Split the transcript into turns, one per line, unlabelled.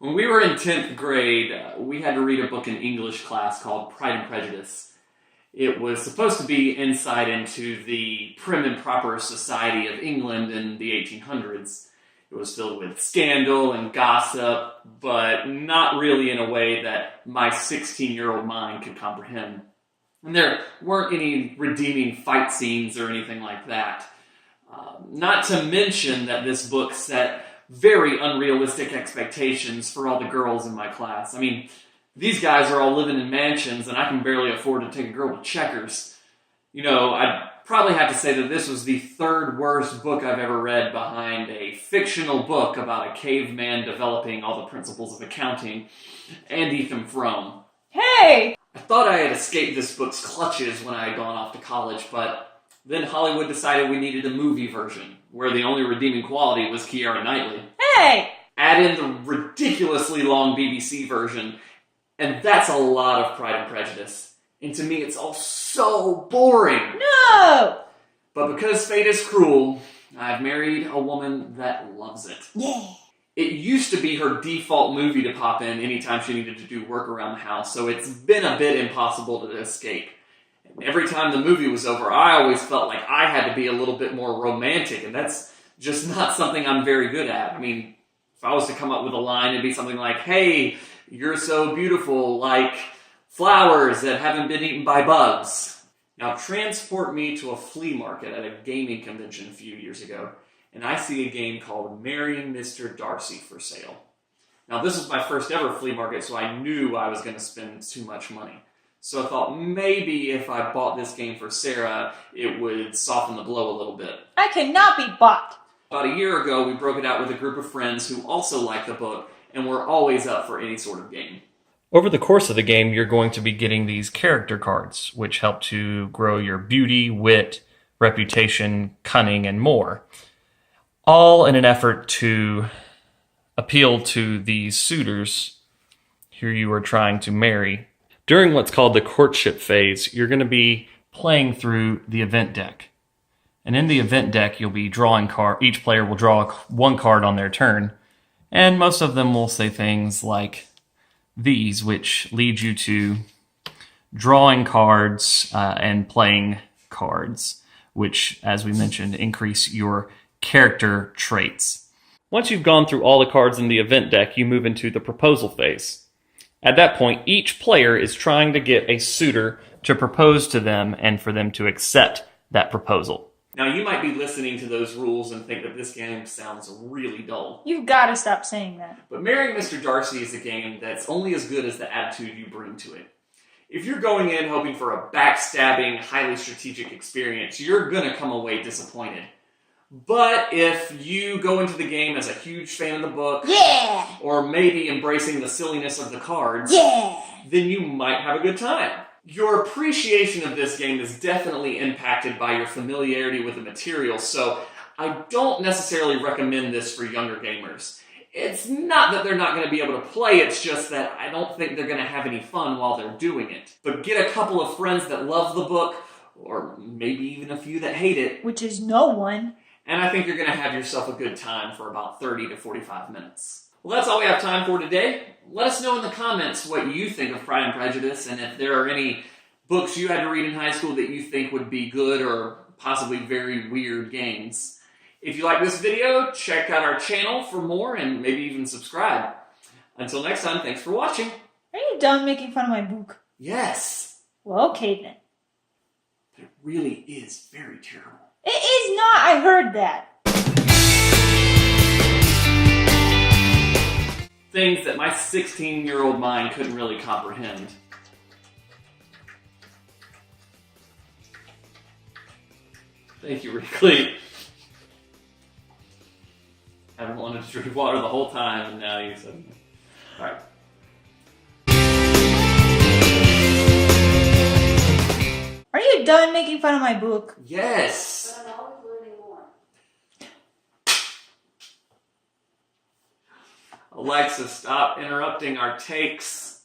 When we were in 10th grade, we had to read a book in English class called Pride and Prejudice. It was supposed to be insight into the prim and proper society of England in the 1800s. It was filled with scandal and gossip, but not really in a way that my 16-year-old mind could comprehend. And there weren't any redeeming fight scenes or anything like that. Not to mention that this book set very unrealistic expectations for all the girls in my class. I mean, these guys are all living in mansions, and I can barely afford to take a girl to Checkers. You know, I'd probably have to say that this was the third worst book I've ever read behind a fictional book about a caveman developing all the principles of accounting and Ethan Frome.
Hey!
I thought I had escaped this book's clutches when I had gone off to college, but then Hollywood decided we needed a movie version, where the only redeeming quality was Keira Knightley.
Hey!
Add in the ridiculously long BBC version, and that's a lot of Pride and Prejudice. And to me, it's all so boring.
No!
But because fate is cruel, I've married a woman that loves it.
Yeah.
It used to be her default movie to pop in anytime she needed to do work around the house, so it's been a bit impossible to escape. And every time the movie was over, I always felt like I had to be a little bit more romantic, and that's just not something I'm very good at. I mean, if I was to come up with a line, it'd be something like, "Hey, you're so beautiful, like flowers that haven't been eaten by bugs." Now transport me to a flea market at a gaming convention a few years ago, and I see a game called Marrying Mr. Darcy for sale. Now this was my first ever flea market, so I knew I was going to spend too much money. So I thought maybe if I bought this game for Sarah, it would soften the blow a little bit.
I cannot be bought.
About a year ago, we broke it out with a group of friends who also liked the book, and were always up for any sort of game.
Over the course of the game, you're going to be getting these character cards, which help to grow your beauty, wit, reputation, cunning, and more. All in an effort to appeal to these suitors who you are trying to marry. During what's called the courtship phase, you're going to be playing through the event deck. And in the event deck, you'll be drawing cards. Each player will draw one card on their turn. And most of them will say things like these, which lead you to drawing cards and playing cards, which, as we mentioned, increase your character traits. Once you've gone through all the cards in the event deck, you move into the proposal phase. At that point, each player is trying to get a suitor to propose to them and for them to accept that proposal.
Now, you might be listening to those rules and think that this game sounds really dull.
You've got to stop saying that.
But Marrying Mr. Darcy is a game that's only as good as the attitude you bring to it. If you're going in hoping for a backstabbing, highly strategic experience, you're going to come away disappointed. But if you go into the game as a huge fan of the book,
Yeah!
or maybe embracing the silliness of the cards,
Yeah!
then you might have a good time. Your appreciation of this game is definitely impacted by your familiarity with the material, so I don't necessarily recommend this for younger gamers. It's not that they're not going to be able to play, it's just that I don't think they're going to have any fun while they're doing it. But get a couple of friends that love the book, or maybe even a few that hate it,
Which is no one.
and I think you're going to have yourself a good time for about 30 to 45 minutes. Well, that's all we have time for today. Let us know in the comments what you think of Pride and Prejudice, and if there are any books you had to read in high school that you think would be good or possibly very weird games. If you like this video, check out our channel for more and maybe even subscribe. Until next time, thanks for watching.
Are you done making fun of my book?
Yes,
Well, okay then.
but it really is very terrible.
It is not. I heard that.
Things that my 16-year-old mind couldn't really comprehend. Thank you, Wrigley. I haven't wanted to drink water the whole time, and now you said, alright.
Are you done making fun of my book?
Yes!
But I'm always learning more.
Alexa, stop interrupting our takes.